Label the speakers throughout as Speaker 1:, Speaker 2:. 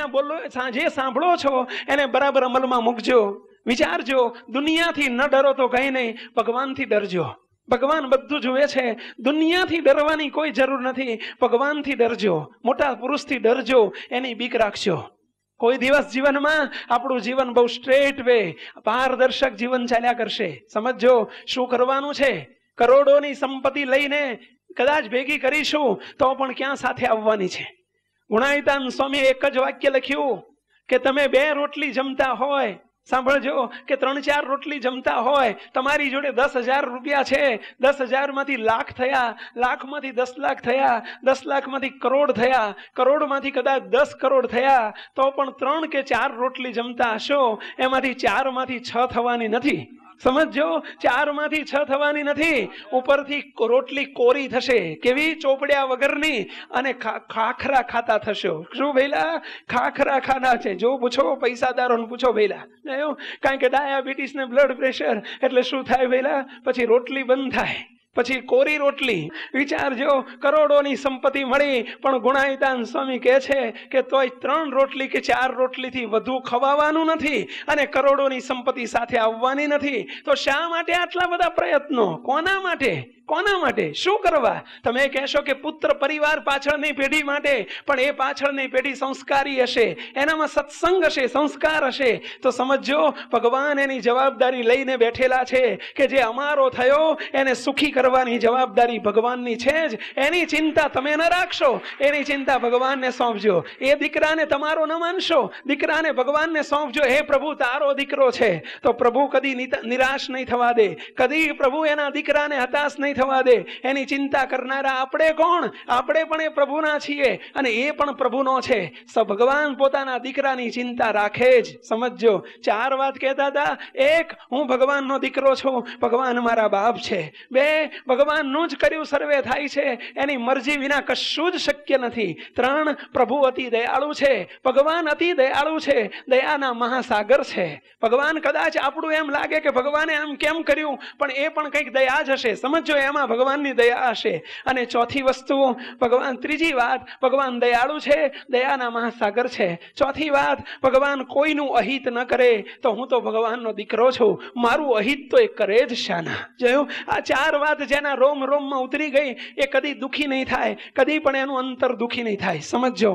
Speaker 1: જ્યાં બોલો જે સાંભળો છો એને બરાબર અમલમાં મૂકજો. વિચારજો, દુનિયાથી ન ડરો તો કઈ નહીં, ભગવાનથી ડરજો. ભગવાન બધું જુએ છે. દુનિયાથી ડરવાની કોઈ જરૂર નથી, ભગવાનથી ડરજો. મોટા પુરુષથી ડરજો, એની બીક રાખજો. કોઈ દિવસ જીવનમાં આપણું જીવન બહુ સ્ટ્રેટ વે, પારદર્શક જીવન ચાલ્યા કરશે. સમજો શું કરવાનું છે. કરોડોની સંપત્તિ લઈને કદાચ ભેગી કરીશું તો પણ ક્યાં સાથે આવવાની છે. ગુણાયતાન સ્વામી એક જ વાક્ય લખ્યું કે તમે 2 રોટલી જમતા હોય, સાંભળજો, કે 3-4 રોટલી જમતા હોય, તમારી જોડે 10,000 રૂપિયા છે, 10,000 માંથી લાખ થયા, લાખમાંથી 10 લાખ થયા, 10 લાખમાંથી કરોડ થયા, કરોડમાંથી કદાચ 10 કરોડ થયા, તો પણ 3 કે 4 રોટલી જમતા હશો, એમાંથી 4 માંથી 6 થવાની નથી. સમજો, 4 માંથી 6 થવાની નથી. ઉપરથી રોટલી કોરી થશે, કેવી? ચોપડ્યા વગરની, અને ખાખરા ખાતા થશો. શું ભઈલા? ખાખરા ખાના છે. જો પૂછો પૈસાદારોને, પૂછો ભઈલા, કારણ કે ડાયાબિટીસ ને બ્લડ પ્રેશર એટલે શું થાય ભઈલા? પછી રોટલી બંધ થાય, પછી કોરી રોટલી. વિચારજો, કરોડોની સંપત્તિ મળી, પણ ગુણાયતાન સ્વામી કહે છે કે તોય 3 રોટલી કે 4 રોટલીથી વધુ ખવાવાનું નથી, અને કરોડોની સંપત્તિ સાથે આવવાની નથી. તો શા માટે આટલા બધા પ્રયત્નો? કોના માટે? કોના માટે? શું કરવા? તમે કહેશો કે પુત્ર પરિવાર પાછળની પેઢી માટે, પણ એ પાછળની પેઢી સંસ્કારી હશે, એનામાં સત્સંગ હશે, સંસ્કાર હશે. તો સમજો, ભગવાન એની જવાબદારી લઈને બેઠેલા છે કે જે અમારો થયો એને સુખી કરવાની જવાબદારી ભગવાનની છે જ. એની ચિંતા તમે ન રાખશો, એની ચિંતા ભગવાનને સોંપજો. એ દીકરાને તમારો ન માનશો, દીકરાને ભગવાનને સોંપજો. હે પ્રભુ, તારો દીકરો છે, તો પ્રભુ કદી નિરાશ નહીં થવા દે, કદી પ્રભુ એના દીકરાને હતાશ નહીં થવા દે. એની ચિંતા કરનારા આપણે કોણ? આપણે પણ એ પ્રભુના છીએ, અને એ પણ પ્રભુનો છે. ભગવાન પોતાના દીકરાની ચિંતા રાખે જ. સમજો, 4 વાત કહેતા હતા. 1, હું ભગવાનનો દીકરો છું, ભગવાન મારા બાપ છે. 2, ભગવાનનું જ કર્યું સર્વે થાય છે, એની મરજી વિના કશું જ શક્ય નથી. 3, પ્રભુ અતિ દયાળુ છે, ભગવાન અતિ દયાળુ છે, દયાના મહાસાગર છે. ભગવાન કદાચ આપણું એમ લાગે કે ભગવાને આમ કેમ કર્યું, પણ એ પણ કંઈક દયા જ હશે. સમજો, એમાં ભગવાનની દયા હશે. અને ચોથી વસ્તુ, ત્રીજી વાત, ભગવાન દયાળુ છે, દયાના મહાસાગર છે. ચોથી વાત, ભગવાન કોઈનું અહિત ન કરે, તો હું તો ભગવાનનો દીકરો છું, મારું અહિત તો એ કરે જ શાના. જોયું? આ 4 વાત જેના રોમ રોમમાં ઉતરી ગઈ, એ કદી દુખી નહીં થાય, કદી પણ એનું અંતર દુખી નહીં થાય. સમજો,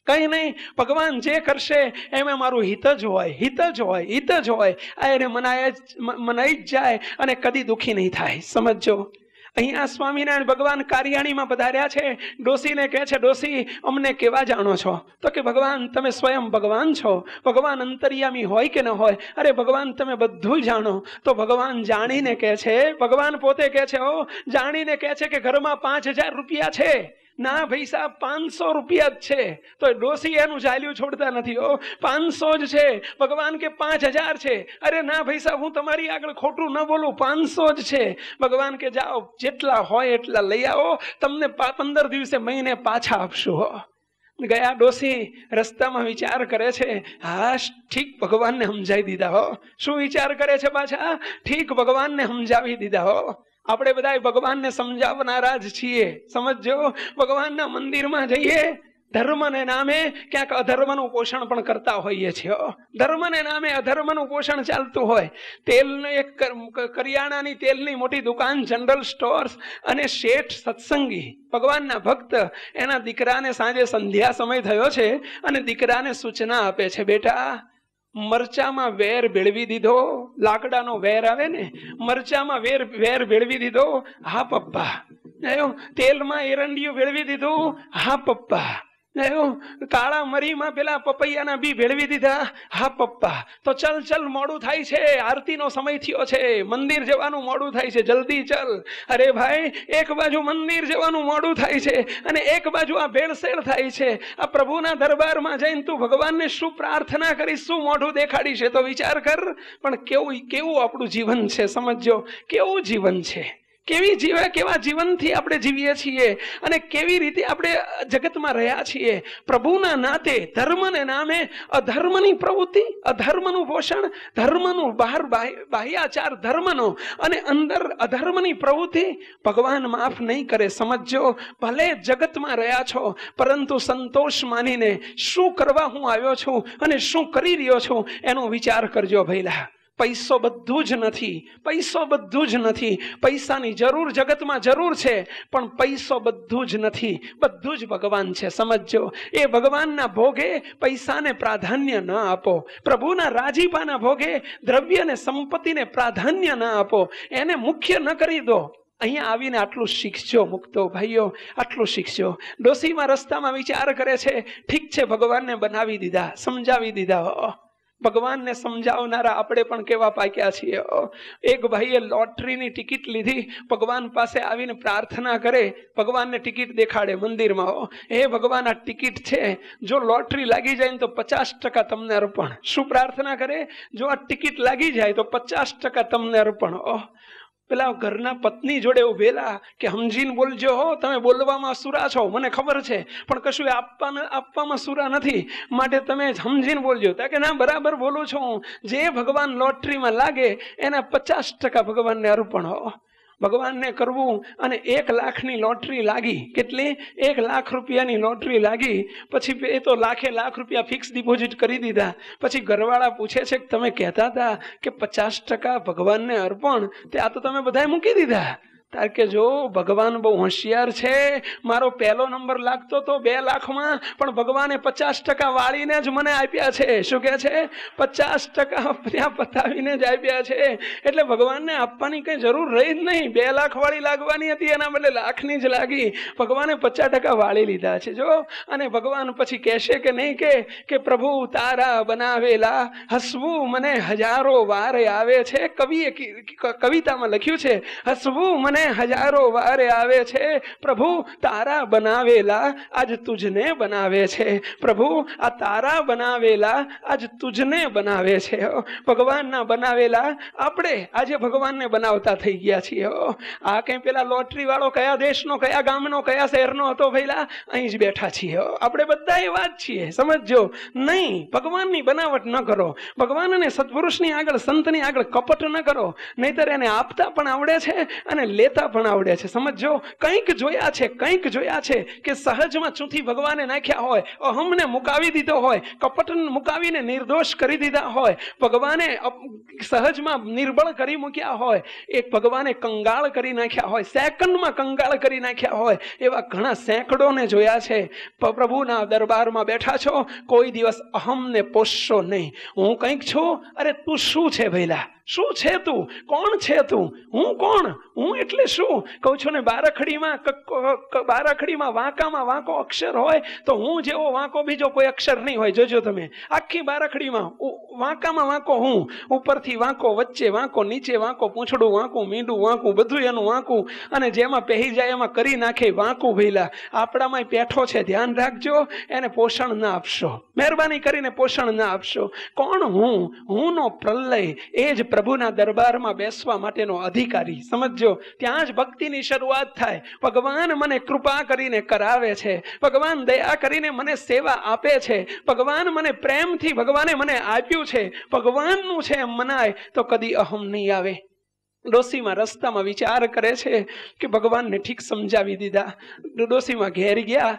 Speaker 1: કઈ નહીં, ભગવાન જે કરશે એમાં મારું હિત જ હોય, હિત જ હોય, હિત જ હોય. આ એને મનાઈ જ જાય, અને કદી દુખી નહીં થાય. સમજો, અહીંયા સ્વામિનારાયણ ભગવાન કારિયાણીમાં પધાર્યા છે. ડોસીને કહે છે, ડોસી, અમને કેવા જાણો છો? તો કે ભગવાન તમે સ્વયં ભગવાન છો, ભગવાન અંતર્યામી હોય કે ન હોય? અરે ભગવાન તમે બધું જાણો. તો ભગવાન જાણીને કહે છે, ભગવાન પોતે કહે છે, જાણીને કહે છે કે ઘરમાં 5,000 રૂપિયા છે. ના ભાઈ સાહેબ, 500 રૂપિયા જ છે. તો ડોસી એનું ચાલ્યું છોડતા નથી. 500 જ છે. ભગવાન કે 5,000 છે. અરે ના ભાઈ સાહેબ, હું તમારી આગળ ખોટું ન બોલું, 500 જ છે. ભગવાન કે જાઓ, જેટલા હોય એટલા લઈ આવો, તમને 15 દિવસે મહિને પાછા આપશું. ગયા ડોસી રસ્તામાં વિચાર કરે છે, હા ઠીક, ભગવાનને સમજાવી દીધા. શું વિચાર કરે છે પાછા? ઠીક, ભગવાનને સમજાવી દીધા. આપણે બધા ભગવાનને સમજાવનારા જ છીએ. સમજો, ભગવાનના મંદિરમાં જઈએ, ધર્મને નામે ક્યાંક અધર્મનું પોષણ પણ કરતા હોઈએ છીએ. ધર્મને નામે અધર્મનું પોષણ ચાલતું હોય. તેલનો એક કરિયાણાની તેલની મોટી દુકાન, જનરલ સ્ટોર્સ, અને શેઠ સત્સંગી ભગવાનના ભક્ત એના દીકરાને સાંજે સંધ્યા સમય થયો છે, અને દીકરાને સૂચના આપે છે, બેટા મરચામાં વેર ભેળવી દીધો. લાકડાનો વેર આવે ને, મરચામાં વેર ભેળવી દીધો. હા પપ્પા. તેલમાં એરંડિયું ભેળવી દીધું. હા પપ્પા. કાળા મરીમાં પેલા પપૈયાના બી ભેળવી દીધા. હા પપ્પા. તો ચલ મોડું થાય છે, આરતીનો સમય થયો છે, મંદિર જવાનું મોડું થાય છે, જલ્દી ચલ. અરે ભાઈ, એક બાજુ મંદિર જવાનું મોડું થાય છે, અને એક બાજુ આ ભેળસેળ થાય છે. આ પ્રભુના દરબારમાં જઈને તું ભગવાનને શું પ્રાર્થના કરીશ, શું મોઢું દેખાડીશ? તો વિચાર કર. પણ કેવું આપણું જીવન છે. સમજો, કેવું જીવન છે, કેવી જીવે, કેવા જીવનથી આપણે જીવીએ છીએ અને કેવી રીતે આપણે જગતમાં રહ્યા છીએ. પ્રભુના નાતે ધર્મને નામે અધર્મની પ્રવૃત્તિ, અધર્મનું પોષણ, ધર્મનું બહાર બાહ્યાચાર ધર્મનો અને અંદર અધર્મની પ્રવૃત્તિ ભગવાન માફ નહીં કરે. સમજો, ભલે જગતમાં રહ્યા છો પરંતુ સંતોષ માનીને શું કરવા હું આવ્યો છું અને શું કરી રહ્યો છું એનો વિચાર કરજો ભઈલા. પૈસો બધું જ નથી, પૈસો બધું જ નથી. પૈસાની જરૂર જગતમાં જરૂર છે, પણ પૈસો બધું જ નથી. બધું જ ભગવાન છે. સમજો, એ ભગવાનના ભોગે પૈસાને પ્રાધાન્ય ન આપો. પ્રભુના રાજીપાના ભોગે દ્રવ્ય અને સંપત્તિને પ્રાધાન્ય ન આપો. એને મુખ્ય ન કરી દો. અહીંયા આવીને આટલું શીખજો મુક્તો ભાઈઓ, આટલું શીખજો. ડોસીમાં રસ્તામાં વિચાર કરે છે, ઠીક છે ભગવાનને બનાવી દીધા, સમજાવી દીધા. ભગવાનને સમજાવનારા આપણે પણ કેવા પાક્યા છીએ. એક ભાઈએ લોટરીની ટિકિટ લીધી, ભગવાન પાસે આવીને પ્રાર્થના કરે, ભગવાનને ટિકિટ દેખાડે મંદિરમાં. હે ભગવાન, આ ટિકિટ છે, જો લોટરી લાગી જાય ને તો 50% તમને અર્પણ. શું પ્રાર્થના કરે? જો આ ટિકિટ લાગી જાય તો 50% તમને અર્પણ. પેલા ઘરના પત્ની જોડે ઉભેલા કે સમજીને બોલજો હો, તમે બોલવામાં સુરા છો, મને ખબર છે, પણ કશું આપવામાં સુરા નથી, માટે તમે સમજીને બોલજો. કે ના, બરાબર બોલું છું. જે ભગવાન લોટરીમાં લાગે એના 50% ભગવાનને અર્પણ. ભગવાનને કરવું. અને 1 લાખની લોટરી લાગી. કેટલી? 1 લાખ રૂપિયાની લોટરી લાગી. પછી એ તો લાખ રૂપિયા ફિક્સ ડિપોઝિટ કરી દીધા. પછી ઘરવાળા પૂછે છે કે તમે કહેતા હતા કે 50% ભગવાનને અર્પણ, તે આ તો તમે બધાએ મૂકી દીધા. તાર કે જો ભગવાન બહુ હોશિયાર છે. મારો પહેલો નંબર લાગતો તો 2 લાખમાં, પણ ભગવાને 50% વાળીને જ મને આપ્યા છે. શું કહે છે? 50% ત્યાં પતાવીને જ આપ્યા છે. એટલે ભગવાનને આપવાની કઈ જરૂર રહી જ નહીં. 2 લાખ વાળી લાગવાની હતી, એના બદલે લાખની જ લાગી. ભગવાને 50% વાળી લીધા છે. જો, અને ભગવાન પછી કહેશે કે નહીં કે પ્રભુ તારા બનાવેલા હસવું મને હજારો વાર આવે છે. કવિએ કવિતામાં લખ્યું છે, હસવું મને હજારો વારે આવે છે. પ્રભુ તારા બનાવેલા આજ તુજને બનાવે છે. પ્રભુ આ તારા બનાવેલા આજ તુજને બનાવે છે. ભગવાનના બનાવેલા આપણે આજે ભગવાનને બનાવતા થઈ ગયા છીએ. આ કઈ પેલા લોટરી વાળો કયા દેશનો, કયા ગામનો, કયા શહેરનો હતો ભઈલા? અહીં જ બેઠા છીએ. આપણે બધા એવા જ છીએ. સમજો નહીં, ભગવાનની બનાવટ ન કરો. ભગવાન અને સત્પુરુષની આગળ, સંતની આગળ કપટ ન કરો, નહીતર એને આપતા પણ આવડે છે અને લેતા પણ આવડે છે. સમજો, કંઈક જોયા છે, કંઈક જોયા છે કે સહજમાં ચૂંથી ભગવાને નાખ્યા હોય, અહમને મુકાવી દીધો હોય, કપટને મુકાવીને નિર્દોષ કરી દીધા હોય, ભગવાને સહજમાં નિર્બળ કરી મૂક્યા હોય, એક ભગવાને કંગાળ કરી નાખ્યા હોય, સેકન્ડમાં કંગાળ કરી નાખ્યા હોય, એવા ઘણા સેંકડોને જોયા છે. પ્રભુના દરબારમાં બેઠા છો, કોઈ દિવસ અહમને પોષશો નહીં. હું કંઈક છું, અરે તું શું છે ભઈલા? શું છે તું? કોણ છે તું? હું કોણ? હું એટલે શું? કહું છું ને, બારાખડીમાં વાંકામાં વાંકો અક્ષર હોય તો હું જેવો વાંકો બીજો કોઈ અક્ષર નહીં હોય. જોજો તમે, આખી બારાખડીમાં વાંકામાં વાંકો હું, ઉપરથી વાંકો, વચ્ચે વાંકો, નીચે વાંકો, પૂંછડું વાંકું, મીંડું વાંકું, બધું એનું વાંકું, અને જેમાં પહેરી જાય એમાં કરી નાખે વાંકું. ભઈલા, આપણામાં પેઠો છે, ધ્યાન રાખજો, એને પોષણ ના આપશો. મહેરબાની કરીને પોષણ ના આપશો. કોણ હું? હુંનો પ્રલય એ જ પ્રભુના દરબારમાં બેસવા માટેનો અધિકારી. સમજો, ત્યાં જ ભક્તિની શરૂઆત થાય. ભગવાન મને કૃપા કરીને કરાવે છે, ભગવાન દયા કરીને મને સેવા આપે છે, ભગવાન મને પ્રેમથી ભગવાને મને આપ્યું છે, ભગવાનનું છે એમ મનાય તો કદી અહમ નહીં આવે. ડોસીમાં રસ્તામાં વિચાર કરે છે કે ભગવાનને ઠીક સમજાવી દીધા. ડોસીમાં ઘેર ગયા.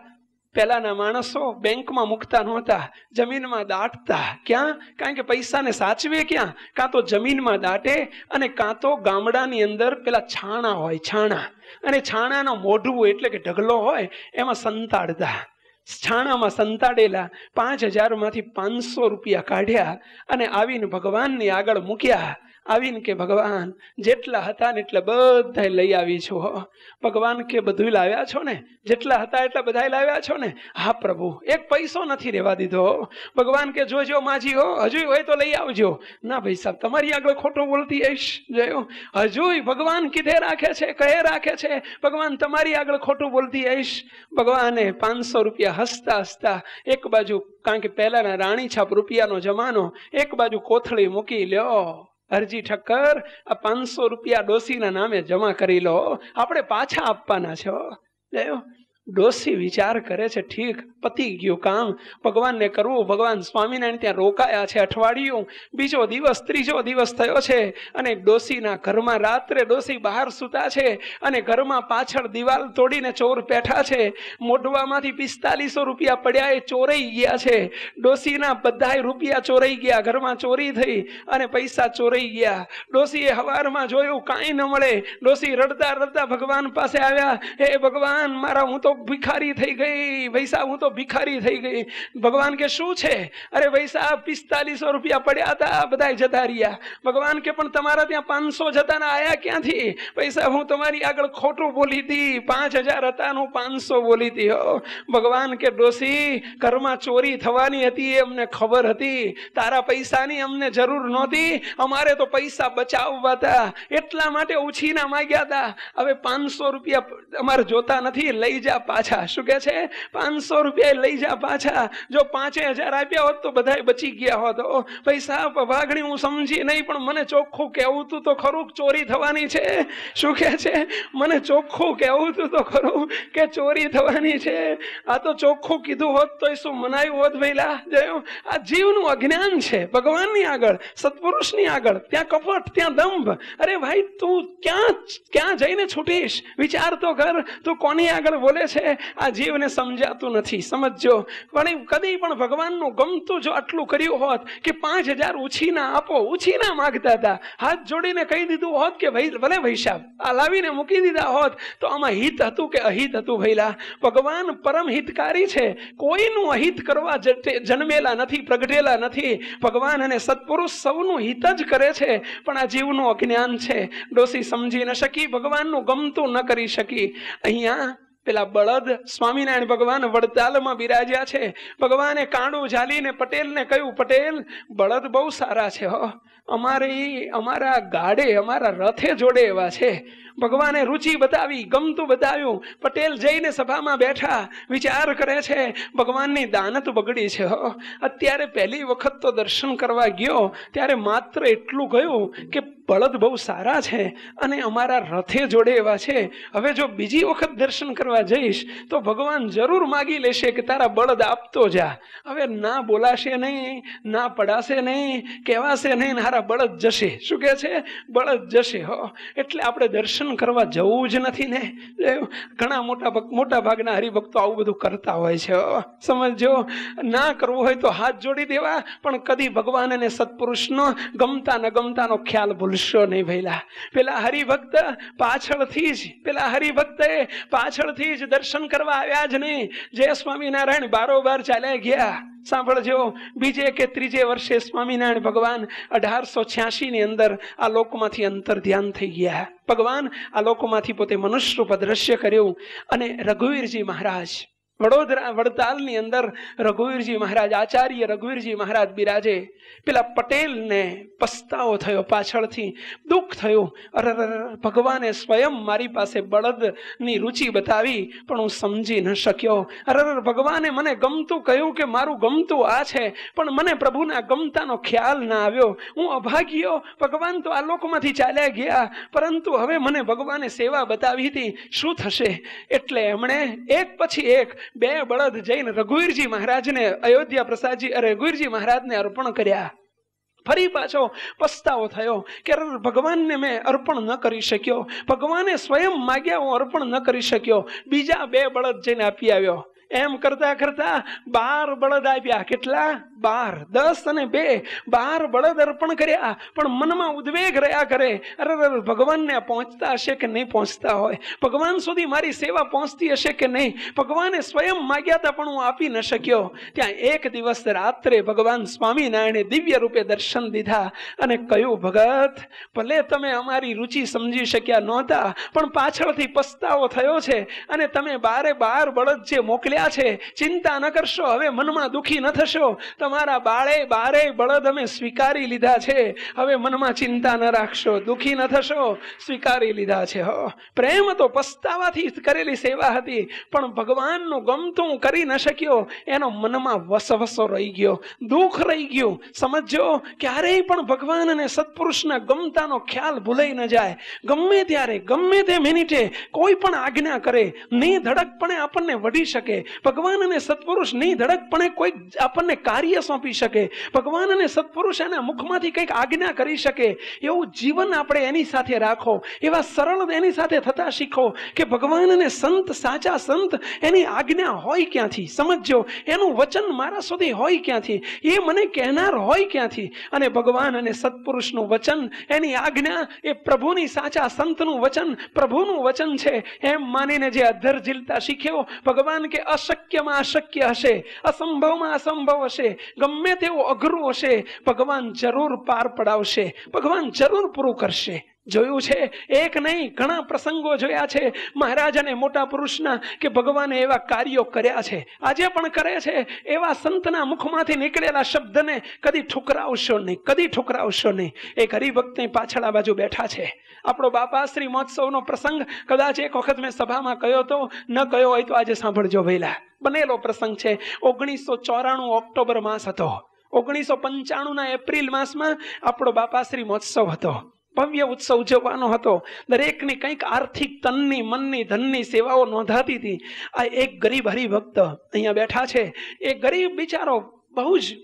Speaker 1: પહેલાના માણસો બેંકમાં મૂકતા નહોતા, જમીનમાં દાટતા. ક્યાં? કારણ કે પૈસાને સાચવે ક્યાં? કાં તો જમીનમાં દાટે, અને કાં તો ગામડાની અંદર પેલા છાણા હોય, છાણા, અને છાણાનો મોઢું એટલે કે ઢગલો હોય, એમાં સંતાડતા. છાણામાં સંતાડેલા 5000 માંથી 500 રૂપિયા કાઢ્યા અને આવીને ભગવાનની આગળ મૂક્યા. આવીને કે ભગવાન, જેટલા હતા ને એટલા બધા લઈ આવી છો. ભગવાન કે બધું લાવ્યા છો ને? જેટલા હતા એટલા બધા લાવ્યા છો ને? હા પ્રભુ, એક પૈસો નથી રહેવા દીધો. ભગવાન કે જોજો માજી હો, હજુ હોય તો લઈ આવજો. ના ભાઈ સાહેબ, તમારી આગળ ખોટું બોલતી આવીશ. જોયો, હજુ ભગવાન કીધે રાખે છે, કહે રાખે છે, ભગવાન તમારી આગળ ખોટું બોલતી આવીશ. ભગવાને 500 રૂપિયા હસતા હસતા એક બાજુ, કારણ કે પહેલાના રાણી છાપ રૂપિયાનો જમાનો, એક બાજુ કોથળી મૂકી લ્યો. અરજી ઠક્કર, આ 500 રૂપિયા ડોસીના નામે જમા કરી લો, આપણે પાછા આપવાના છે. ડોસી વિચાર કરે છે, ઠીક, પતી ગયું કામ, ભગવાનને કરવું. ભગવાન સ્વામિનારાયણ ત્યાં રોકાયા છે અઠવાડિયું, બીજો દિવસ, ત્રીજો દિવસ થયો છે અને ડોસીના ઘરમાં રાત્રે ડોસી બહાર સૂતા છે અને ઘરમાં પાછળ દિવાલ તોડીને ચોર બેઠા છે. મોઢવામાંથી 4500 રૂપિયા પડ્યા, એ ચોરાઈ ગયા છે. ડોસીના બધાય રૂપિયા ચોરાઈ ગયા, ઘરમાં ચોરી થઈ અને પૈસા ચોરાઈ ગયા. ડોસીએ હવારમાં જોયું, કાંઈ ન મળે. ડોસી રડતા રડતા ભગવાન પાસે આવ્યા, હે ભગવાન, મારા હું તો ભિખારી થઈ ગઈ, ભાઈ સાહેબ, હું તો ભિખારી થઈ ગઈ. ભગવાન કે શું છે? અરે ભાઈ સાહેબ, 4500 રૂપિયા પડ્યા હતા, બધા જતા રહ્યા. ભગવાન કે પણ તમારા ત્યાં 500 જતા ના આયા ક્યાંથી? ભાઈ સાહેબ, હું તમારી આગળ ખોટું બોલી હતી, 5000 હતા, હું 500 બોલી હતી. ભગવાન કે ડોસી, ઘરમાં ચોરી થવાની હતી એ અમને ખબર હતી, તારા પૈસાની અમને જરૂર નહોતી, અમારે તો પૈસા બચાવવા હતા, એટલા માટે ઉછીના માંગ્યા હતા. હવે 500 રૂપિયા અમારે જોતા નથી, લઈ જા પાછા. શું કે છે? 500 રૂપિયા લઈ જા પાછા. જો 5000 આપ્યા હોત તો બધા બચી ગયા હોત. પૈસા ભાગણી હું સમજી નહીં, પણ મને ચોખ્ખું કહેવું તું તો ખરું ચોરી થવાની છે. શું કે છે? મને ચોખ્ખું કહેવું તું તો ખરું કે ચોરી થવાની છે. આ તો ચોખ્ખું કીધું હોત તો શું મનાયું હોત? ભઈલા, જોયું, આ જીવનું અજ્ઞાન છે. ભગવાનની આગળ, સત્પુરુષની આગળ, ત્યાં કપટ, ત્યાં દંભ. અરે ભાઈ, તું ક્યાં જઈને છૂટીશ? વિચાર તો કર, તું કોની આગળ બોલે છે? આ જીવને સમજાતું નથી. સમજો, પણ કદી પણ ભગવાનનું ગમતું જો આટલું કર્યું હોત કે 5000 ઉછીના આપો, ઉછીના માગતા હતા, હાથ જોડીને કહી દીધું હોત કે ભાઈ ભલે ભાઈ સાહેબ, આ લાવીને મૂકી દીધા હોત તો આમાં હિત હતું કે અહિત હતું? ભઈલા, ભગવાન પરમ હિતકારી છે, કોઈનું અહિત કરવા જન્મેલા નથી, પ્રગટેલા નથી. ભગવાન અને સત્પુરુષ સૌનું હિત જ કરે છે, પણ આ જીવનું અજ્ઞાન છે. ડોસી સમજી ન શકી, ભગવાનનું ગમતું ન કરી શકી. અહીંયા પેલા બળદ સ્વામિનારાયણ ભગવાન વડતાલમાં બિરાજ્યા છે. ભગવાને કાંડું ઝાલીને પટેલને કહ્યું, પટેલ, બળદ બહુ સારા છે, અમારા ગાડે, અમારા રથે જોડે એવા છે. ભગવાને રુચિ બતાવી, ગમતું બતાવ્યું. પટેલ જઈને સભામાં બેઠા, વિચાર કરે છે, ભગવાનની દાનત બગડી છે. અત્યારે પહેલી વખત તો દર્શન કરવા ગયો ત્યારે માત્ર એટલું કહ્યું કે બળદ બહુ સારા છે અને અમારા રથે જોડે એવા છે. હવે જો બીજી વખત દર્શન કરવા જઈશ તો ભગવાન જરૂર માગી લેશે કે તારા બળદ આપતો જા. હવે ના બોલાશે નહીં, ના પડાશે નહીં, કહેવાશે નહીં, હારા બળદ જશે. શું કહે છે? બળદ જશે. એટલે આપણે દર્શન કરવા જવું જ નથી ને. ઘણા મોટા ભાગના હરિભક્તો આવું બધું કરતા હોય છે. સમજો, ના કરવું હોય તો હાથ જોડી દેવા, પણ કદી ભગવાન અને સત્પુરુષનો ગમતા ન ગમતાનો ખ્યાલ ભૂલશો નહીં. ભઈલા, પેલા હરિભક્ત પાછળથી જ દર્શન કરવા આવ્યા જ નહીં. જય સ્વામિનારાયણ બારોબાર ચાલ્યા ગયા. સાંભળજો, બીજે કે ત્રીજે વર્ષે સ્વામિનારાયણ ભગવાન 1886 ની અંદર આ લોકમાંથી અંતર ધ્યાન થઈ ગયા. ભગવાન આ લોકમાંથી પોતે મનુષ્ય રૂપ દ્રશ્ય કર્યું અને રઘુવીરજી મહારાજ વડતાલની અંદર રઘુવીરજી મહારાજ, આચાર્ય રઘુવીરજી મહારાજ બિરાજે. પેલા પટેલને પસ્તાવો થયો, પાછળથી દુઃખ થયું. અરે ભગવાને સ્વયં મારી પાસે બળદની રુચિ બતાવી, પણ હું સમજી ન શક્યો. અરે ભગવાને મને ગમતું કહ્યું કે મારું ગમતું આ છે, પણ મને પ્રભુના ગમતાનો ખ્યાલ ના આવ્યો. હું અભાગ્યો. ભગવાન તો આ લોકમાંથી ચાલ્યા ગયા, પરંતુ હવે મને ભગવાને સેવા બતાવી હતી, શું થશે? એટલે એમણે એક પછી એક 2 બળદ જઈને રઘુવીરજી મહારાજને, અયોધ્યા પ્રસાદજી રઘુવીરજી મહારાજને અર્પણ કર્યા. ફરી પાછો પસ્તાવો થયો કે ભગવાનને મેં અર્પણ ન કરી શક્યો. ભગવાને સ્વયં માગ્યા, હું અર્પણ ન કરી શક્યો. બીજા 2 બળદ જઈને આપી આવ્યો. એમ કરતા કરતા 12 બળદ આપ્યા. કેટલા? 12. 10 અને 2, 12 બળદ અર્પણ કર્યા. પણ મનમાં ઉદ્વેગ રહ્યા કરે, અરે ભગવાનને પહોંચતા હશે કે નહીં પહોંચતા હોય, ભગવાન સુધી મારી સેવા પહોંચતી હશે કે નહીં. ભગવાને સ્વયં માગ્યા હતા, પણ હું આપી ન શક્યો. ત્યાં એક દિવસ રાત્રે ભગવાન સ્વામિનારાયણે દિવ્ય રૂપે દર્શન દીધા અને કહ્યું, ભગત, ભલે તમે અમારી રુચિ સમજી શક્યા નહોતા, પણ પાછળથી પસ્તાવો થયો છે અને તમે 12 બળદ જે મોકલ્યા જોયા છે, ચિંતા ન કરશો, હવે મનમાં દુઃખી ન થશો, તમારા બારે બળદ અમે સ્વીકારી લીધા છે, હવે મનમાં ચિંતા ન રાખશો, દુઃખી ન થશો, સ્વીકારી લીધા છે. પ્રેમ તો પસ્તાવાથી કરેલી સેવા હતી, પણ ભગવાનનું ગમતું કરી ન શક્યો, એનો મનમાં વસવસો રહી ગયો, દુઃખ રહી ગયું. સમજો, ક્યારેય પણ ભગવાન અને સત્પુરુષના ગમતાનો ખ્યાલ ભૂલાઈ ન જાય. ગમે ત્યારે, ગમે તે મિનિટે કોઈ પણ આજ્ઞા કરે, નિધડકપણે આપણને વઢી શકે. ભગવાન અને સત્પુરુષ નિધડકપણે કોઈ આપણને કાર્ય સોંપી શકે. ભગવાન અને સત્પુરુષ એના મુખમાંથી કંઈક આજ્ઞા કરી શકે. એવું જીવન આપણે એની સાથે રાખો, એવા સરળ એની સાથે થતા શીખો કે ભગવાન અને સંત, સાચા સંત, એની આજ્ઞા હોય ક્યાંથી? સમજો, એનું વચન મારા સુધી હોય ક્યાંથી? એ મને કહેનાર હોય ક્યાંથી? અને ભગવાન અને સત્પુરુષનું વચન, એની આજ્ઞા, એ પ્રભુની, સાચા સંતનું વચન પ્રભુનું વચન છે એમ માનીને જે અધર ઝીલતા શીખ્યો, ભગવાન કે અશક્યમાં અશક્ય હશે, અસંભવમાં અસંભવ હશે, ગમે તેવું અઘરું હશે, ભગવાન જરૂર પાર પડાવશે, ભગવાન જરૂર પૂરું કરશે. જોયું છે, એક નહીં ઘણા પ્રસંગો જોયા છે મહારાજ અને મોટા પુરુષના કે ભગવાને એવા કાર્યો કર્યા છે, આજે પણ કરે છે. એવા સંતના મુખમાંથી નીકળેલા શબ્દને કદી ઠુકરાવશો નહીં, કદી ઠુકરાવશો નહીં. એક હરિભક્તની પાછળ આ બાજુ બેઠા છે. આપણો બાપાશ્રી મહોત્સવનો પ્રસંગ કદાચ એક વખત મેં સભામાં કહ્યો તો, ન કહ્યો હોય તો આજે સાંભળજો વહેલા. બનેલો પ્રસંગ છે. 1994 ઓક્ટોબર માસ હતો. 1995 એપ્રિલ માસમાં આપણો બાપાશ્રી મહોત્સવ હતો. ભવ્ય ઉત્સવ ઉજવવાનો હતો. દરેકની કંઈક આર્થિક, તનની, મનની, ધનની સેવાઓ નોંધાતી હતી. આ એક ગરીબ હરિભક્ત અહીંયા બેઠા છે. એ ગરીબ બિચારો, બહુ જ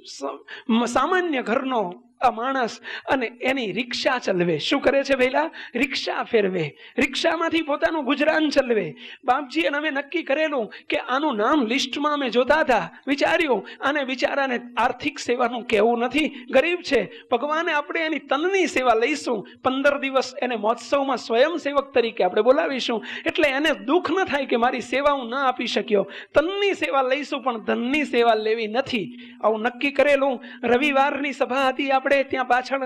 Speaker 1: સામાન્ય ઘરનો આ માણસ, અને એની રિક્ષા ચલવે. શું કરે છે ભઈલા? રિક્ષા ફેરવે, રિક્ષામાંથી પોતાનું ગુજરાન ચલવે. બાપજી અમે નક્કી કરેલું કે આનું નામ લિસ્ટમાં અમે જોતા હતા, વિચાર્યું આને બિચારાને આર્થિક સેવાનું કહેવું નથી, ગરીબ છે. ભગવાને આપણે એની તનની સેવા લઈશું. 15 દિવસ એને મહોત્સવમાં સ્વયંસેવક તરીકે આપણે બોલાવીશું, એટલે એને દુઃખ ન થાય કે મારી સેવા હું ન આપી શક્યો. તનની સેવા લઈશું, પણ ધનની સેવા લેવી નથી. આવું નક્કી કરેલું. રવિવારની સભા હતી આપણે ત્યાં પાછળ,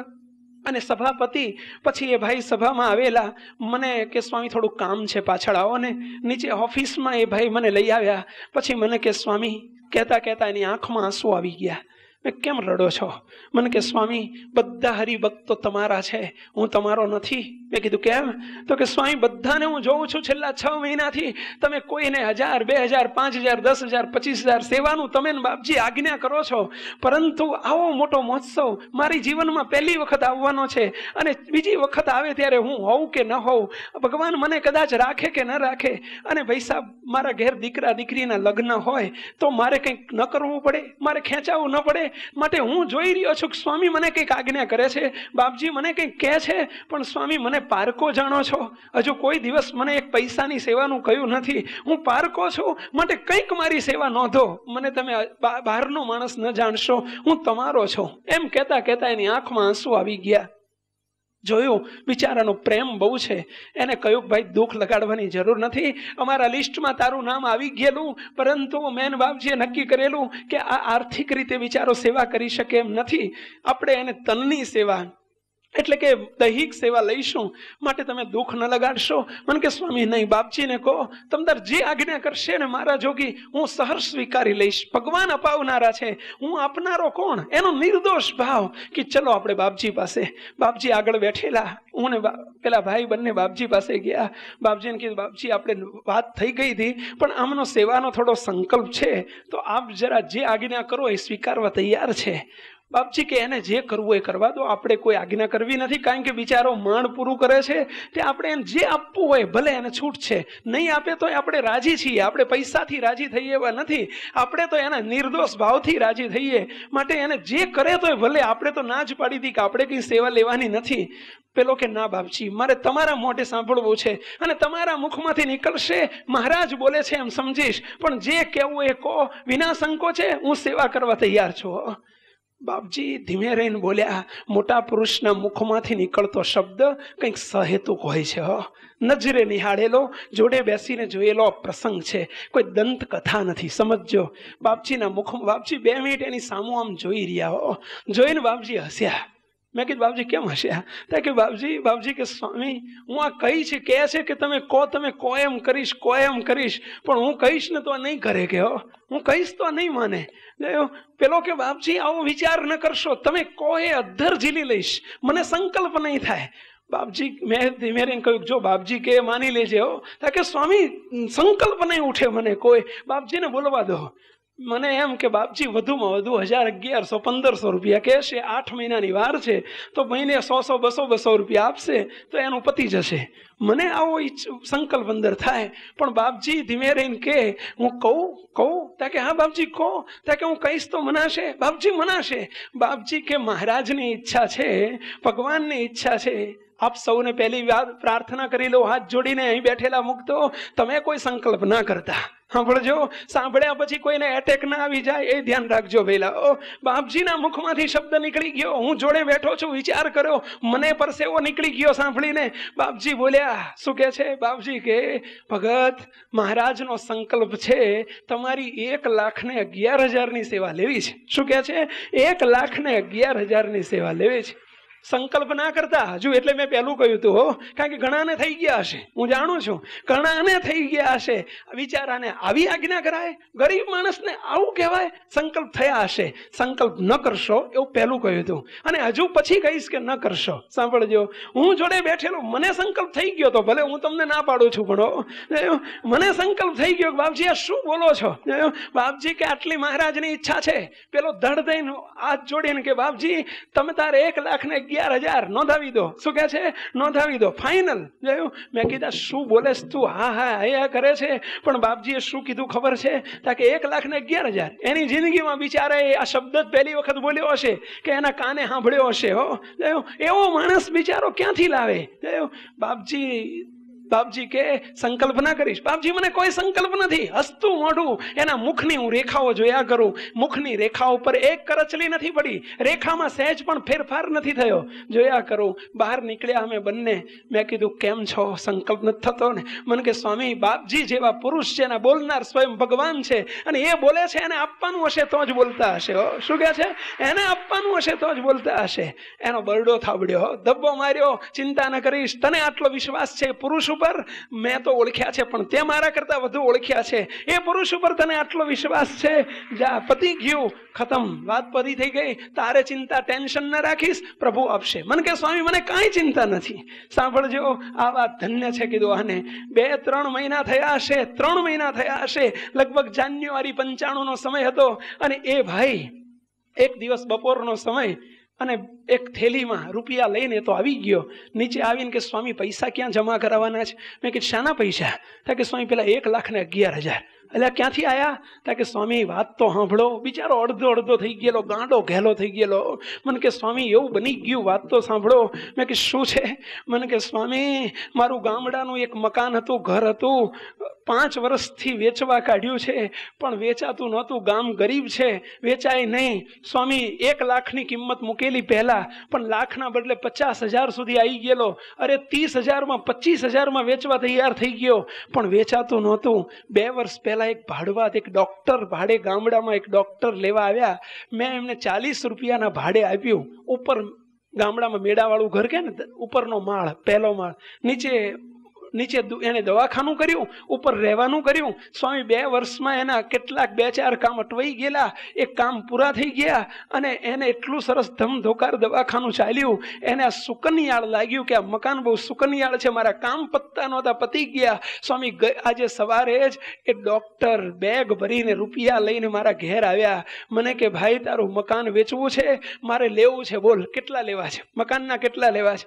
Speaker 1: અને સભાપતિ પછી એ ભાઈ સભામાં આવેલા. મને કે સ્વામી થોડું કામ છે, પાછળ આવો ને. નીચે ઓફિસમાં એ ભાઈ મને લઈ આવ્યા. પછી મને કે સ્વામી, કહેતા કહેતા એની આંખમાં આંસુ આવી ગયા. મેં કેમ રડો છો? મને કે સ્વામી, બધા હરિભક્તો તમારા છે, હું તમારો નથી. મેં કીધું કેમ? તો કે સ્વામી, બધાને હું જોઉં છું છેલ્લા 6 મહિનાથી તમે કોઈને 1000, 2000, 5000, 10,000, 25,000 સેવાનું તમે બાપજી આજ્ઞા કરો છો, પરંતુ આવો મોટો મહોત્સવ મારી જીવનમાં પહેલી વખત આવવાનો છે, અને બીજી વખત આવે ત્યારે હું હોઉં કે ન હોઉં, ભગવાન મને કદાચ રાખે કે ન રાખે. અને ભાઈ સાહેબ, મારા ઘેર દીકરા દીકરીના લગ્ન હોય તો મારે કંઈક ન કરવું પડે, મારે ખેંચાવું ન પડે. માટે હું જોઈ રહ્યો છું કે સ્વામી મને કંઈક આજ્ઞા કરે છે, બાપજી મને કંઈક કહે છે, પણ સ્વામી મને પારકો જાણો છો, હજુ કોઈ દિવસ મને એક પૈસાની સેવાનું કહ્યું નથી. હું પારકો છું, માટે કંઈક મારી સેવા નોંધો. મને તમે બહારનો માણસ ન જાણશો, હું તમારો છું. એમ કહેતા કહેતા એની આંખમાં આંસુ આવી ગયા. જોયું, બિચારાનો પ્રેમ બહુ છે. એને કહ્યું ભાઈ, દુઃખ લગાડવાની જરૂર નથી, અમારા લિસ્ટમાં તારું નામ આવી ગયેલું, પરંતુ મેન બાપજીએ નક્કી કરેલું કે આ આર્થિક રીતે બિચારો સેવા કરી શકે એમ નથી. આપણે એને તનની સેવા, એટલે કે દૈહિક સેવા લઈશું, માટે તમે દુઃખ ન લગાડશો. મને કે સ્વામી નહીં, બાપજીને કહો તમતાર જે આજ્ઞા કરશે ને મારા જોગી હું સહર્ષ સ્વીકારી લઈશ. ભગવાન અપાવનારા છે, હું આપનારો કોણ? એનો નિર્દોષ ભાવ કે ચલો આપણે બાપજી પાસે. બાપજી આગળ બેઠેલા, હું ને પેલા ભાઈ બંને બાપજી પાસે ગયા. બાપજીને કીધું, બાપજી આપણે વાત થઈ ગઈ હતી, પણ આમનો સેવાનો થોડો સંકલ્પ છે, તો આપ જરા જે આજ્ઞા કરો એ સ્વીકારવા તૈયાર છે. બાપજી કે એને જે કરવું એ કરવા દો, આપણે કોઈ આજ્ઞા કરવી નથી, કારણ કે બિચારો માંડ પૂરું કરે છે. તે આપણે એને જે આપવું હોય ભલે એને છૂટ છે, નહીં આપે તો આપણે રાજી છીએ. આપણે પૈસાથી રાજી થઈએ એવા નથી, આપણે તો એના નિર્દોષ ભાવથી રાજી થઈએ. માટે એને જે કરે તો ભલે, આપણે તો ના જ પાડી હતી કે આપણે કઈ સેવા લેવાની નથી. પેલો કે ના બાપજી, મારે તમારા મોઢે સાંભળવું છે, અને તમારા મુખમાંથી નીકળશે મહારાજ બોલે છે એમ સમજીશ, પણ જે કહેવું એ કહો, વિના સંકોચે હું સેવા કરવા તૈયાર છું. બાપજી ધીમે રહીને બોલ્યા. મોટા પુરુષના મુખમાંથી નીકળતો શબ્દ કંઈક સહેતુક હોય છે. નજરે નિહાળેલો, જોડે બેસીને જોયેલો પ્રસંગ છે, કોઈ દંત કથા નથી. સમજો, બાપજીના મુખમાં બાપજી 2 મિનિટ એની સામું આમ જોઈ રહ્યા. જોઈને બાપજી હસ્યા. મેં કીધું બાપજી કેમ હસ્યા? તો કે બાપજી કે સ્વામી હું આ કહી છે કહે છે કે તમે કહો એમ કરીશ પણ હું કહીશ ને તો નહીં કરે કે હું કહીશ તો નહીં માને. પેલો કે બાપજી આવો વિચાર ન કરશો, તમે કહો એ અધ્ધર ઝીલી લઈશ, મને સંકલ્પ નહીં થાય. બાપજી મેં ધીમે રહીને કહ્યું જો બાપજી કે માની લેજે કે સ્વામી સંકલ્પ નહીં ઉઠે મને કોઈ. બાપજીને બોલવા દો. મને એમ કે બાપજી વધુમાં વધુ 1000, 1100, 1500 રૂપિયા કહેશે, 8 મહિનાની વાર છે તો મહિને 100, 200 રૂપિયા આપશે તો એનું પતી જશે. મને આવો સંકલ્પ અંદર થાય. પણ બાપજી ધીમે રહીને કે હું કહું કે હા બાપજી કહો. કે હું કહીશ તો મનાશે? બાપજી મનાશે. બાપજી કે મહારાજની ઈચ્છા છે, ભગવાનની ઈચ્છા છે. આપ સૌને પહેલી વાત પ્રાર્થના કરી લો, હાથ જોડીને અહીં બેઠેલા મુક્તો, તમે કોઈ સંકલ્પ ના કરતા. સાંભળજો, સાંભળ્યા પછી કોઈને એટેક ના આવી જાય એ ધ્યાન રાખજો પહેલા. બાપજીના મુખમાંથી શબ્દ નીકળી ગયો, હું જોડે બેઠો છું, વિચાર કર્યો, મને પરસેવો નીકળી ગયો સાંભળીને. બાપજી બોલ્યા, શું કે છે? બાપજી કે ભગત મહારાજનો સંકલ્પ છે તમારી 1,11,000 સેવા લેવી છે. શું કે છે? 1,11,000 સેવા લેવી છે. સંકલ્પ ના કરતા હજુ, એટલે મેં પહેલું કહ્યું હતું કારણ કે ઘણાને થઈ ગયા હશે, હું જાણું છું ઘણાને થઈ ગયા હશે. બિચારાને આવી આજ્ઞા કરાય? ગરીબ માણસને આવું કહેવાય? સંકલ્પ થયા હશે, સંકલ્પ ન કરશો એવું પહેલું કહ્યું હતું. અને હજુ પછી કહીશ કે ન કરશો. સાંભળજો, હું જોડે બેઠેલો, મને સંકલ્પ થઈ ગયો તો ભલે હું તમને ના પાડું છું, પણ મને સંકલ્પ થઈ ગયો. બાપજી આ શું બોલો છો? બાપજી કે આટલી મહારાજની ઈચ્છા છે. પેલો ધડ દઈને હાથ જોડીને કે બાપજી તમે તારે 1,11,000 નોંધાવી દો. શું કે છે? નોંધાવી દો, ફાઇનલ. જોયું? મેં કીધા શું બોલેસ તું? હા એ કરે છે. પણ બાપજીએ શું કીધું ખબર છે? કે 1,11,000 એની જિંદગીમાં બિચારાએ આ શબ્દ જ પહેલી વખત બોલ્યો હશે કે એના કાને સાંભળ્યો હશે. એવો માણસ બિચારો ક્યાંથી લાવે? બાપજી કે સંકલ્પ ના કરીશ. બાપજી મને કોઈ સંકલ્પ નથી. હસતું મોઢું, એના મુખની હું રેખાઓ જોયા કરું. મુખની રેખાઓ પર એક કરચલી નથી પડી, રેખામાં સહેજ પણ ફેરફાર નથી થયો. જોયા કરું. બહાર નીકળ્યા અમે બંને. મેં કીધું કેમ છો? સંકલ્પ નથી થતો ને? મને કે સ્વામી બાપજી જેવા પુરુષ છે ને, બોલનાર સ્વયં ભગવાન છે, અને એ બોલે છે એને આપવાનું હશે તો જ બોલતા હશે. શું કે છે? એને આપવાનું હશે તો જ બોલતા હશે. એનો બરડો થાબડ્યો, ધબ્બો માર્યો. ચિંતા ન કરીશ, તને આટલો વિશ્વાસ છે પુરુષ ઉપર? મેં તો ઓળખ્યા છે પણ તે મારા કરતા વધુ ઓળખ્યા છે. એ પુરુષ ઉપર તને આટલો વિશ્વાસ છે? જા, પતી ગયું, ખતમ, વાત પતી થઈ ગઈ. તારે ચિંતા, ટેન્શન ન રાખીશ, પ્રભુ આપશે. મને કે સ્વામી મને કાંઈ ચિંતા નથી. સાંભળજો, આ વાત ધન્ય છે. કીધું આને 2-3 મહિના થયા હશે, 3 મહિના થયા હશે. લગભગ જાન્યુઆરી 95 નો સમય હતો. અને એ ભાઈ એક દિવસ બપોરનો સમય અને એક થેલીમાં રૂપિયા લઈને તો આવી ગયો. નીચે આવીને કે સ્વામી પૈસા ક્યાં જમા કરાવવાના છે? મેં કીધું શાના પૈસા? કે સ્વામી પેલા 1,11,000. એટલે ક્યાંથી આયા? કે સ્વામી વાત તો સાંભળો. બિચારો અડધો થઈ ગયેલો, ગાંડો ઘેલો થઈ ગયેલો. મને કે સ્વામી એવું બની ગયું, વાત તો સાંભળો. મેં કે શું છે? મને કે સ્વામી મારું ગામડાનું એક મકાન હતું, ઘર હતું, 5 વર્ષથી વેચવા કાઢ્યું છે પણ વેચાતું નહોતું. ગામ ગરીબ છે, વેચાય નહીં. સ્વામી 1 લાખની કિંમત મૂકેલી પહેલા, પણ લાખના બદલે 50,000 સુધી આવી ગયેલો. અરે 30,000માં 25,000માં વેચવા તૈયાર થઈ ગયો, પણ વેચાતું નહોતું. 2 વર્ષ પહેલા એક ભાડવાત, એક ડોક્ટર ભાડે, ગામડામાં એક ડોક્ટર લેવા આવ્યા. મેં એમને 40 રૂપિયાના ભાડે આપ્યું. ઉપર ગામડામાં મેળાવાળું ઘર કે ને, ઉપરનો માળ, પહેલો માળ, નીચે એને દવાખાનું કર્યું, ઉપર રહેવાનું કર્યું. સ્વામી 2 વર્ષમાં એના કેટલાક 2-4 કામ અટવાઈ ગયેલા, એ કામ પૂરા થઈ ગયા. અને એને એટલું સરસ ધમધોકાર દવાખાનું ચાલ્યું. એને આ સુકન્યાળ લાગ્યું કે આ મકાન બહુ સુકન્યાળ છે, મારા કામ પત્તા નહોતા, પતી ગયા. સ્વામી આજે સવારે જ એ ડોક્ટર બેગ ભરીને રૂપિયા લઈને મારા ઘેર આવ્યા. મને કે ભાઈ તારું મકાન વેચવું છે, મારે લેવું છે, બોલ કેટલા લેવા છે? મકાનના કેટલા લેવા છે?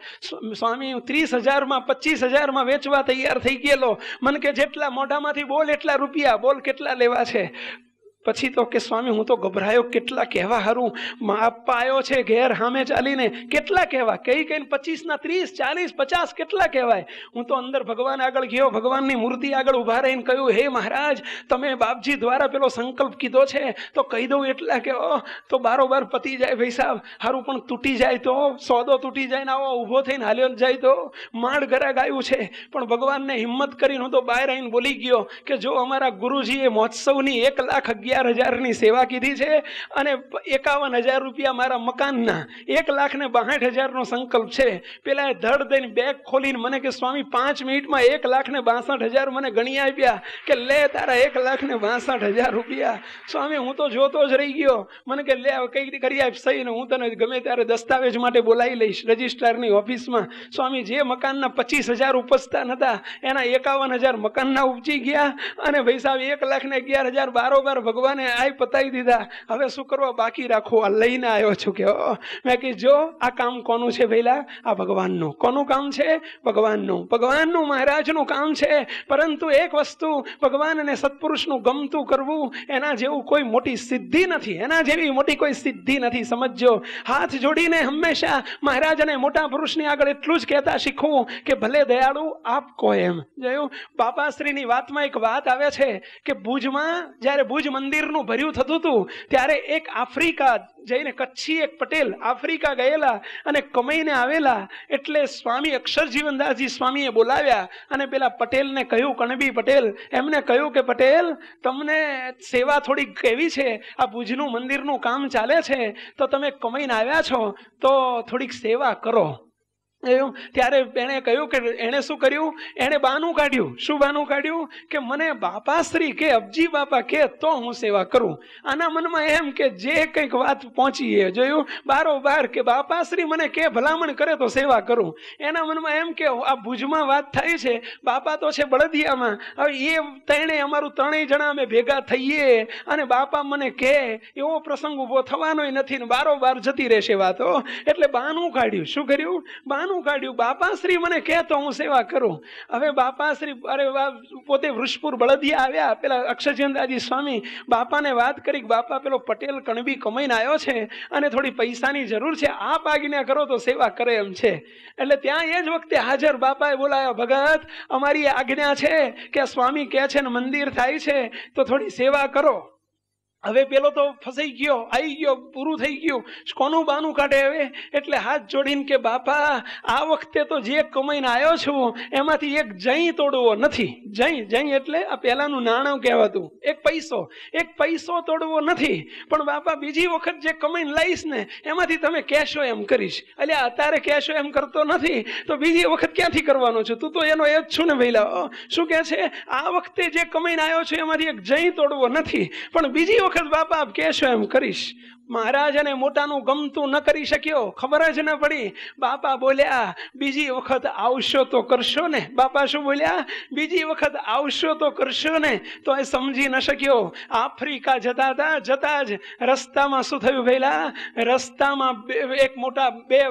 Speaker 1: સ્વામી 30,000માં 25,000માં વેચવા તૈયાર થઈ ગયેલો. મને કે જેટલા મોઢામાંથી બોલ એટલા રૂપિયા, બોલ કેટલા લેવા છે? પછી તો કે સ્વામી હું તો ગભરાયો, કેટલા કહેવા હારું. આપવા આવ્યો છે ઘેર સામે ચાલીને, કેટલા કહેવા? કઈને 25ના 30, 40, 50 કેટલા કહેવાય? હું તો અંદર ભગવાન આગળ ગયો, ભગવાનની મૂર્તિ આગળ ઉભા રહીને કહ્યું, હે મહારાજ તમે બાપજી દ્વારા પેલો સંકલ્પ કીધો છે તો કહી દઉં એટલા કે તો બારોબાર પતી જાય ભાઈ સાહેબ. હારું પણ તૂટી જાય તો, સોદો તૂટી જાય ને આવો ઊભો થઈને હાલ્યો જાય તો? માંડ ગરાગ આવ્યું છે. પણ ભગવાનને હિંમત કરીને હું તો બહાર આવીને બોલી ગયો કે જો અમારા ગુરુજીએ મહોત્સવની 1,11,000 11,000ની સેવા કીધી છે અને 51,000 રૂપિયા મારા મકાનના, 1,62,000નો સંકલ્પ છે. પેલા ધડ દઈને બેગ ખોલીને મને કે સ્વામી 5 મિનિટમાં 1,62,000 મને ગણી આપ્યા કે લે તારા 1,62,000 રૂપિયા. સ્વામી હું તો જોતો જ રહી ગયો. મને કે લે કઈ કરી આપ સહી ને હું તને ગમે ત્યારે દસ્તાવેજ માટે બોલાવી લઈશ રજિસ્ટ્રારની ઓફિસમાં. સ્વામી જે મકાનના 25,000 ઉપજતા નતા એના 51,000 મકાનના ઉપજી ગયા અને ભાઈ સાહેબ 1,11,000 બારોબાર ભગવાને આ પતાવી દીધા. હવે શું કરવા બાકી રાખો, આ લઈને આવ્યો છું કે મેં કીધું જો આ કામ કોનું છે ભઈલા? આ ભગવાનનું. કોનું કામ છે? ભગવાનનું. ભગવાનનું, મહારાજનું કામ છે. પરંતુ એક વસ્તુ, ભગવાન અને સત્પુરુષનું ગમતું કરવું એના જેવું કોઈ મોટી સિદ્ધિ નથી, એના જેવી મોટી કોઈ સિદ્ધિ નથી. સમજો. હાથ જોડીને હંમેશા મહારાજ અને મોટા પુરુષની આગળ એટલું જ કહેતા શીખવું કે ભલે દયાળુ આપ કહો એમ. જોયું બાપાશ્રીની વાતમાં એક વાત આવે છે કે ભુજમાં જ્યારે ભુજ મંદિરનું ભર્યું થતું હતું ત્યારે એક આફ્રિકા જઈને કચ્છી એક પટેલ આફ્રિકા ગયેલા અને કમાઈને આવેલા. એટલે સ્વામી અક્ષરજીવનદાસજી સ્વામીએ બોલાવ્યા અને પેલા પટેલને કહ્યું, કણબી પટેલ, એમને કહ્યું કે પટેલ તમને સેવા થોડીક કેવી છે, આ ભુજનું મંદિરનું કામ ચાલે છે તો તમે કમાઈને આવ્યા છો તો થોડીક સેવા કરો. ત્યારે એણે કહ્યું કે એણે શું કર્યું? એણે બાનું કાઢ્યું. શું બાનું કાઢ્યું? કે મને બાપાશ્રી કે અબજી બાપા કે તો હું સેવા કરું. આના મનમાં એમ કે જે કંઈક વાત પહોંચી, જોયું બારોબાર કે બાપાશ્રી મને કે ભલામણ કરે તો સેવા કરું. એના મનમાં એમ કે આ ભુજમાં વાત થાય છે, બાપા તો છે બળદિયામાં, હવે એ તેણે અમારું ત્રણેય જણા અમે ભેગા થઈએ અને બાપા મને કે એવો પ્રસંગ ઉભો થવાનો નથી ને બારોબાર જતી રહેશે વાતો. એટલે બાનું કાઢ્યું. શું કર્યું? બાનું કાઢ્યું. બાપાશ્રી મને કહે તો હું સેવા કરું. હવે બાપાશ્રી અરે પોતે વૃષપુર બળદિયા આવ્યા. પેલા અક્ષરજીવનદાસજી સ્વામી બાપાને વાત કરી, બાપા પેલો પટેલ કણબી કમાઈને આવ્યો છે અને થોડી પૈસાની જરૂર છે, આપ આજ્ઞા કરો તો સેવા કરે એમ છે. એટલે ત્યાં એ જ વખતે હાજર બાપાએ બોલાયો, ભગત અમારી આજ્ઞા છે કે સ્વામી કહે છે ને મંદિર થાય છે તો થોડી સેવા કરો. હવે પેલો તો ફસાઈ ગયો, આવી ગયો, પૂરું થઈ ગયું. કોનું બાનું કાઢે હવે? એટલે હાથ જોડીને કે બાપા આ વખતે તો જે કમાઈને આવ્યો છું એમાંથી એક જઈ તોડવો નથી. જઈ એટલે આ પહેલાનું નાણું કહેવાતું, એક પૈસો તોડવો નથી. પણ બાપા બીજી વખત જે કમાઈને લાવીશ ને એમાંથી તમે કહેશો એમ કરીશ. એટલે અત્યારે કહેશો એમ કરતો નથી તો બીજી વખત ક્યાંથી કરવાનો છું? તું તો એનો એ જ છું ને ભઈલા. શું કહે છે? આ વખતે જે કમાઈને આવ્યો છું એમાંથી એક જઈ તોડવો નથી, પણ બીજી વખત બાપા આપ કહેશો એમ કરીશ. મહારાજ અને મોટાનું ગમતું ન કરી શક્યો, ખબર જ ન પડી. બાપા બોલ્યા બીજી વખત આવશો તો કરશો ને. બાપા શું બોલ્યા? બીજી વખત આવશો તો કરશો ને. તો એ સમજી ન શક્યો. આફ્રિકા જતા જ રસ્તામાં શું થયું ભઈલા? રસ્તામાં એક મોટા બે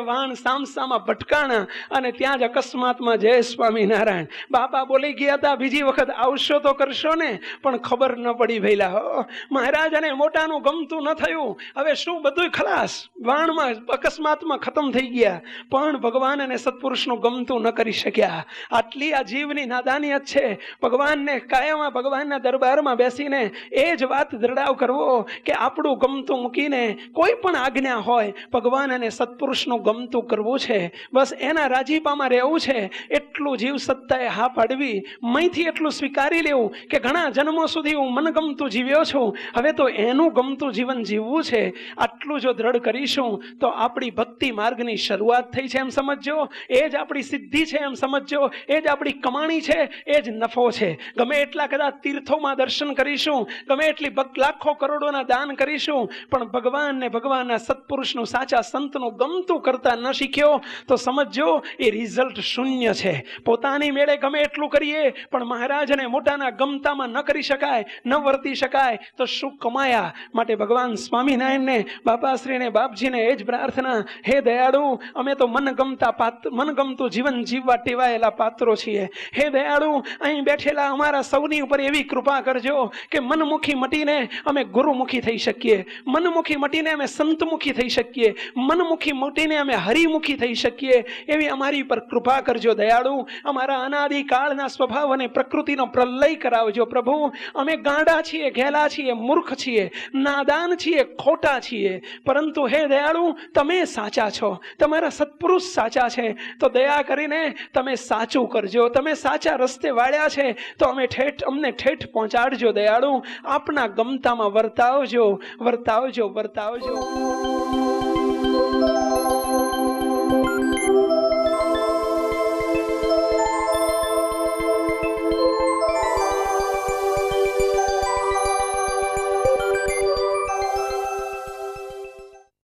Speaker 1: વાહન સામસામા ભટકાણા અને ત્યાં જ અકસ્માતમાં જય સ્વામિનારાયણ. બાપા બોલી ગયા હતા બીજી વખત આવશો તો કરશો ને, પણ ખબર ન પડી ભઈલા. મહારાજ અને મોટાનું ગમતું ન થયું. હવે શું બધું ખલાસ, વાણમાં અકસ્માતમાં ખતમ થઈ ગયા, પણ ભગવાન અને સત્પુરુષનું ગમતું ન કરી શક્યા. આટલી આ જીવની નાદાનિયત છે. ભગવાનને કાયમ ભગવાનના દરબારમાં બેસીને એ જ વાત દ્રઢાવ કરવો કે આપણું ગમતું મૂકીને કોઈ પણ આજ્ઞા હોય ભગવાન અને સત્પુરુષનું ગમતું કરવું છે. બસ એના રાજીપામાં રહેવું છે. એટલું જીવ સત્તાએ હા પાડવી, મયથી એટલું સ્વીકારી લેવું કે ઘણા જન્મો સુધી હું મનગમતું જીવ્યો છું, હવે તો એનું ગમતું જીવન જીવવું છે. આટલું જો દ્રઢ કરીશું તો આપણી ભક્તિ માર્ગની શરૂઆત થઈ છે એમ સમજજો. એ જ આપણી સિદ્ધિ છે એમ સમજજો. એ જ આપણી કમાણી છે, એ જ નફો છે. ગમે એટલા કદાચ તીર્થોમાં દર્શન કરીશું, ગમે એટલી લાખો કરોડોના દાન કરીશું, પણ ભગવાન ને ભગવાનના સત્પુરુષનું સાચા સંતનું ગમતું કરતા ન શીખ્યો તો સમજજો એ રિઝલ્ટ શૂન્ય છે. પોતાની મેળે ગમે એટલું કરીએ પણ મહારાજ અને મોટાના ગમતામાં ન કરી શકાય, ન વર્તી શકાય તો શું કમાયા? માટે ભગવાન સ્વામિનારાયણને, બાપાશ્રીને, બાપજીને એ જ પ્રાર્થના, હે દયાળુ અમે તો મનગમતું જીવન જીવવા ટેવાયેલા પાત્રો છીએ. હે દયાળુ અહીં બેઠેલા અમારા સૌની ઉપર એવી કૃપા કરજો કે મનમુખી મટીને અમે ગુરુમુખી થઈ શકીએ, મનમુખી મટીને અમે સંતમુખી થઈ શકીએ, મનમુખી મટીને અમે હરિમુખી થઈ શકીએ. એવી અમારી પર કૃપા કરજો દયાળુ. અમારા અનાદિકાળના સ્વભાવ અને પ્રકૃતિનો પ્રલય કરાવજો પ્રભુ. અમે ગાંડા છીએ, ઘેલા ગાંડા છીએ, મૂર્ખ છીએ, નાદાન છીએ, ખોટા છીએ, પરંતુ હે દયાળુ તમે સાચા છો, તમારા સત્પુરુષ સાચા છે, તો દયા કરીને તમે સાચું કરજો, તમે સાચા રસ્તે વાળ્યા છે તો અમને ઠેઠ પહોંચાડજો દયાળુ, આપના ગમતામાં વર્તાવજો, વર્તાવજો, વર્તાવજો.